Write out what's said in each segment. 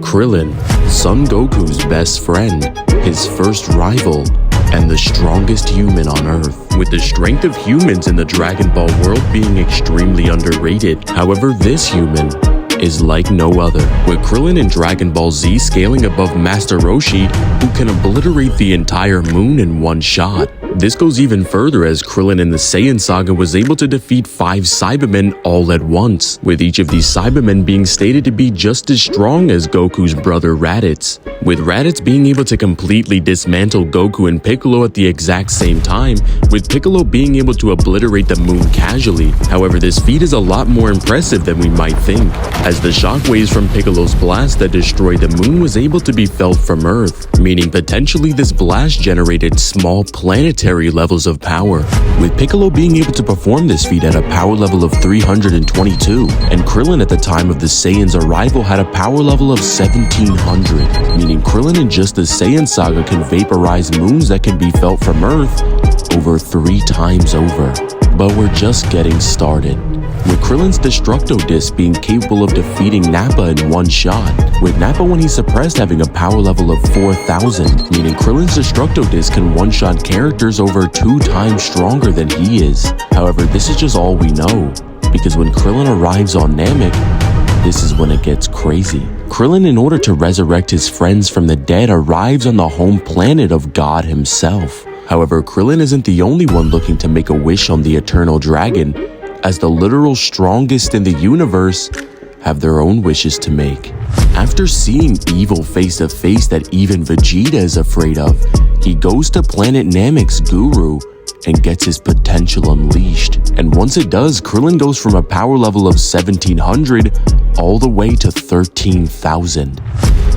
Krillin, Son Goku's best friend, his first rival, and the strongest human on Earth. With the strength of humans in the Dragon Ball world being extremely underrated, however, this human is like no other, with Krillin in Dragon Ball Z scaling above Master Roshi, who can obliterate the entire moon in one shot. This goes even further as Krillin in the Saiyan saga was able to defeat 5 Cybermen all at once, with each of these Cybermen being stated to be just as strong as Goku's brother Raditz, with Raditz being able to completely dismantle Goku and Piccolo at the exact same time, with Piccolo being able to obliterate the moon casually. However, this feat is a lot more impressive than we might think, as the shockwaves from Piccolo's blast that destroyed the moon was able to be felt from Earth, meaning potentially this blast generated small planetary levels of power, with Piccolo being able to perform this feat at a power level of 322, and Krillin at the time of the Saiyan's arrival had a power level of 1700, meaning Krillin in just the Saiyan saga can vaporize moons that can be felt from Earth over 3 times over. But we're just getting started, with Krillin's Destructo Disc being capable of defeating Nappa in one shot, with Nappa when he's suppressed having a power level of 4000, meaning Krillin's Destructo Disc can one-shot characters over 2 times stronger than he is. However, this is just all we know, because when Krillin arrives on Namek, this is when it gets crazy. Krillin, in order to resurrect his friends from the dead, arrives on the home planet of God himself. However, Krillin isn't the only one looking to make a wish on the Eternal Dragon, as the literal strongest in the universe have their own wishes to make. After seeing evil face to face that even Vegeta is afraid of, he goes to planet Namek's guru and gets his potential unleashed. And once it does, Krillin goes from a power level of 1700 all the way to 13,000.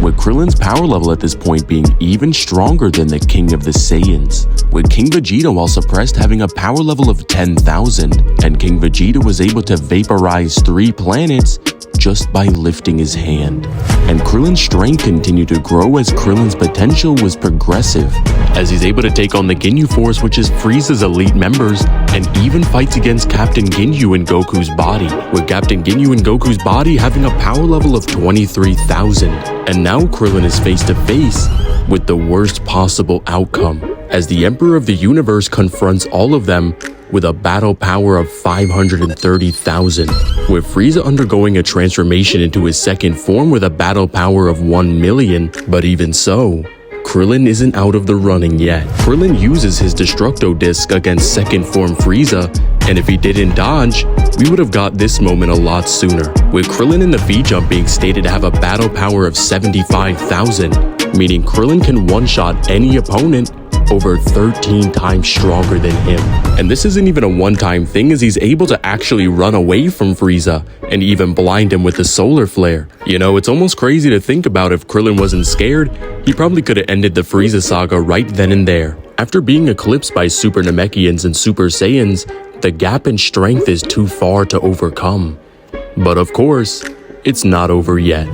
With Krillin's power level at this point being even stronger than the King of the Saiyans, with King Vegeta while suppressed having a power level of 10,000, and King Vegeta was able to vaporize 3 planets just by lifting his hand. And Krillin's strength continued to grow as Krillin's potential was progressive, as he's able to take on the Ginyu Force, which is Frieza's elite members, and even fights against Captain Ginyu in Goku's body, with Captain Ginyu in Goku's body having a power level of 23,000. And now Krillin is face to face with the worst possible outcome, as the Emperor of the Universe confronts all of them with a battle power of 530,000, with Frieza undergoing a transformation into his second form with a battle power of 1 million, but even so, Krillin isn't out of the running yet. Krillin uses his Destructo Disc against second form Frieza, and if he didn't dodge, we would have got this moment a lot sooner, with Krillin in the V-Jump being stated to have a battle power of 75,000, meaning Krillin can one-shot any opponent over 13 times stronger than him. And this isn't even a one-time thing, as he's able to actually run away from Frieza and even blind him with the solar flare. You know, it's almost crazy to think about. If Krillin wasn't scared, he probably could have ended the Frieza saga right then and there. After being eclipsed by Super Namekians and Super Saiyans, the gap in strength is too far to overcome. But of course, it's not over yet,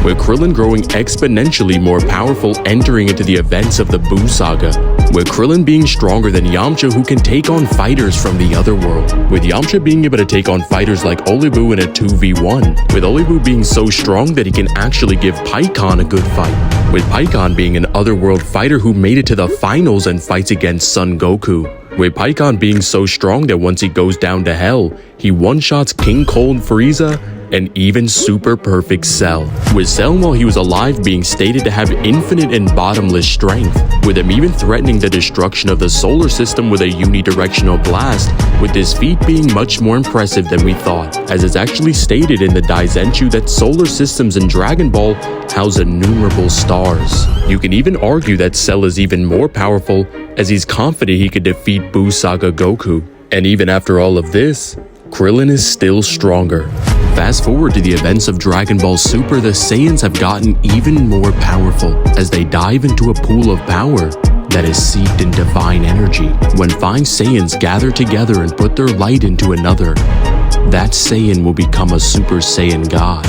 with Krillin growing exponentially more powerful entering into the events of the Buu saga, with Krillin being stronger than Yamcha, who can take on fighters from the other world, with Yamcha being able to take on fighters like Olibu in a 2v1, with Olibu being so strong that he can actually give Pikkon a good fight, with Pikkon being an otherworld fighter who made it to the finals and fights against Son Goku, with Pikkon being so strong that once he goes down to hell, he one-shots King Cold Frieza and even Super Perfect Cell, with Cell while he was alive being stated to have infinite and bottomless strength, with him even threatening the destruction of the solar system with a unidirectional blast, with this feat being much more impressive than we thought, as it's actually stated in the Daizenshuu that solar systems in Dragon Ball house innumerable stars. You can even argue that Cell is even more powerful, as he's confident he could defeat Buu Saga Goku. And even after all of this, Krillin is still stronger. Fast forward to the events of Dragon Ball Super, the Saiyans have gotten even more powerful as they dive into a pool of power that is seeped in divine energy. When 5 Saiyans gather together and put their light into another, that Saiyan will become a Super Saiyan God.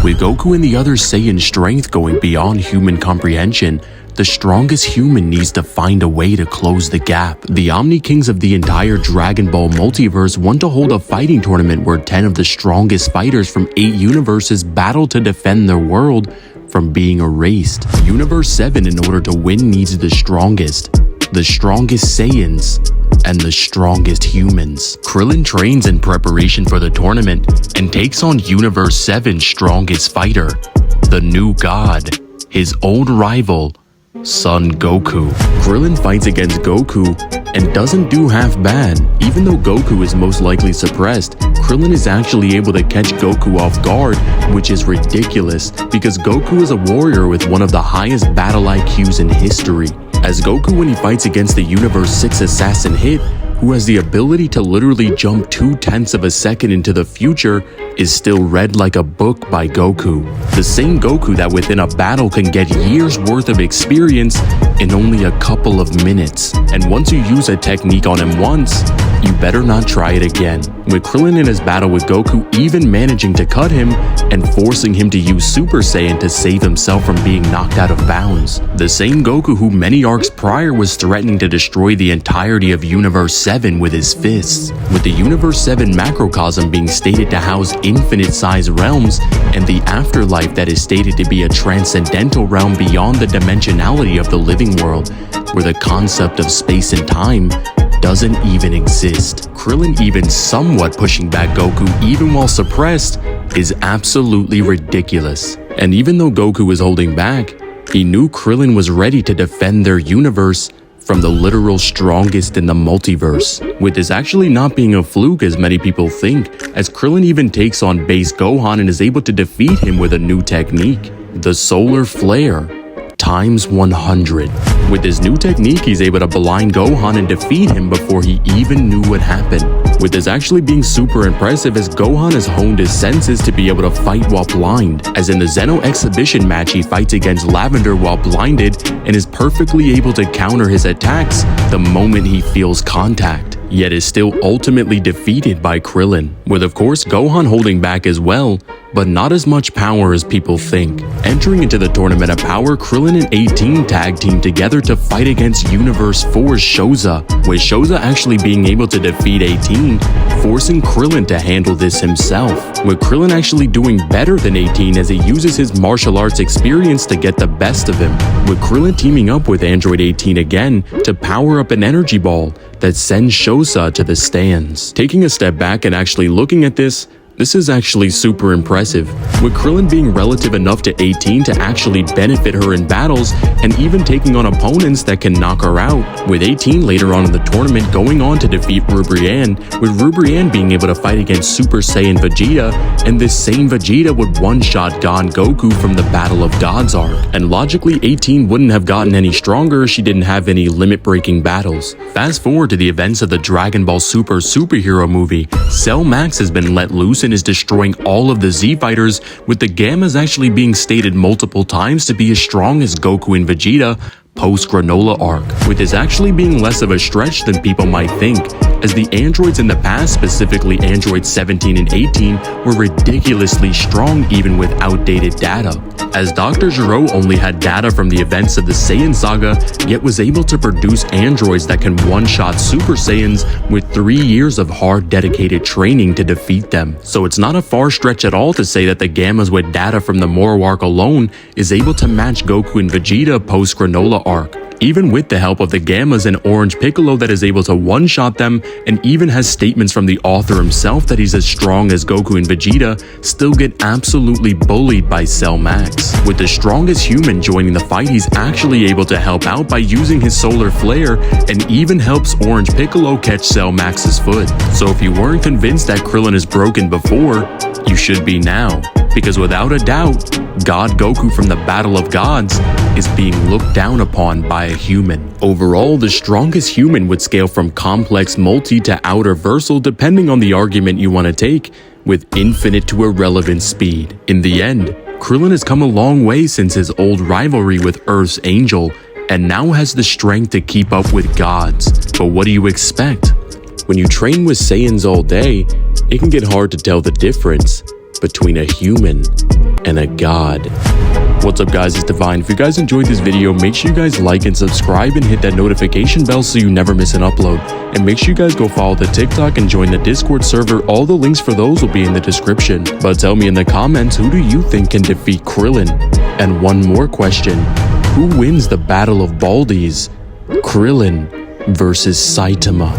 With Goku and the other Saiyan strength going beyond human comprehension, the strongest human needs to find a way to close the gap. The Omni Kings of the entire Dragon Ball multiverse want to hold a fighting tournament where 10 of the strongest fighters from 8 universes battle to defend their world from being erased. Universe 7, in order to win, needs the strongest Saiyans, and the strongest humans. Krillin trains in preparation for the tournament and takes on Universe 7's strongest fighter, the new god, his old rival, Son Goku. Krillin fights against Goku and doesn't do half bad. Even though Goku is most likely suppressed, Krillin is actually able to catch Goku off guard, which is ridiculous because Goku is a warrior with one of the highest battle IQs in history. As Goku, when he fights against the Universe 6 assassin Hit, who has the ability to literally jump 0.2 of a second into the future, is still read like a book by Goku. The same Goku that within a battle can get years worth of experience in only a couple of minutes. And once you use a technique on him once, you better not try it again. With Krillin in his battle with Goku even managing to cut him and forcing him to use Super Saiyan to save himself from being knocked out of bounds. The same Goku who many arcs prior was threatening to destroy the entirety of Universe 7 with his fists. With the Universe 7 macrocosm being stated to house infinite-sized realms and the afterlife that is stated to be a transcendental realm beyond the dimensionality of the living world, where the concept of space and time doesn't even exist. Krillin even somewhat pushing back Goku even while suppressed is absolutely ridiculous. And even though Goku is holding back, he knew Krillin was ready to defend their universe from the literal strongest in the multiverse, with this actually not being a fluke as many people think, as Krillin even takes on base Gohan and is able to defeat him with a new technique, the Solar Flare times 100. With this new technique, he's able to blind Gohan and defeat him before he even knew what happened. With this actually being super impressive as Gohan has honed his senses to be able to fight while blind, as in the Zeno exhibition match he fights against Lavender while blinded and is perfectly able to counter his attacks the moment he feels contact, yet is still ultimately defeated by Krillin, with of course Gohan holding back as well, but not as much power as people think. Entering into the Tournament of Power, Krillin and 18 tag team together to fight against Universe 4's Shoza, with Shoza actually being able to defeat 18, forcing Krillin to handle this himself, with Krillin actually doing better than 18 as he uses his martial arts experience to get the best of him, with Krillin teaming up with Android 18 again to power up an energy ball that sends Shoza to the stands. Taking a step back and actually looking at this is actually super impressive, with Krillin being relative enough to 18 to actually benefit her in battles and even taking on opponents that can knock her out, with 18 later on in the tournament going on to defeat Rubrian, with Rubrian being able to fight against Super Saiyan Vegeta, and this same Vegeta would one-shot God Goku from the Battle of Gods arc, and logically 18 wouldn't have gotten any stronger if she didn't have any limit-breaking battles. Fast forward to the events of the Dragon Ball Super superhero movie, Cell Max has been let loose and is destroying all of the Z fighters, with the Gammas actually being stated multiple times to be as strong as Goku and Vegeta post-Granola arc, with this actually being less of a stretch than people might think, as the androids in the past, specifically androids 17 and 18, were ridiculously strong even with outdated data, as Dr. Gero only had data from the events of the Saiyan saga, yet was able to produce androids that can one-shot Super Saiyans with 3 years of hard dedicated training to defeat them. So it's not a far stretch at all to say that the Gammas with data from the Moro arc alone is able to match Goku and Vegeta post-Granola arc, even with the help of the Gammas and Orange Piccolo that is able to one-shot them, and even has statements from the author himself that he's as strong as Goku and Vegeta, still get absolutely bullied by Cell Max. With the strongest human joining the fight, he's actually able to help out by using his Solar Flare, and even helps Orange Piccolo catch Cell Max's foot. So if you weren't convinced that Krillin is broken before, you should be now, because without a doubt, God Goku from the Battle of Gods is being looked down upon by a human. Overall, the strongest human would scale from complex multi to outer versal depending on the argument you want to take, with infinite to irrelevant speed. In the end, Krillin has come a long way since his old rivalry with Earth's Angel, and now has the strength to keep up with gods. But what do you expect? When you train with Saiyans all day, it can get hard to tell the difference between a human and a god. What's up guys, it's Divine. If you guys enjoyed this video, make sure you guys like and subscribe and hit that notification bell so you never miss an upload. And make sure you guys go follow the TikTok and join the Discord server. All the links for those will be in the description. But tell me in the comments, who do you think can defeat Krillin? And one more question, who wins the Battle of Baldi's? Krillin versus Saitama.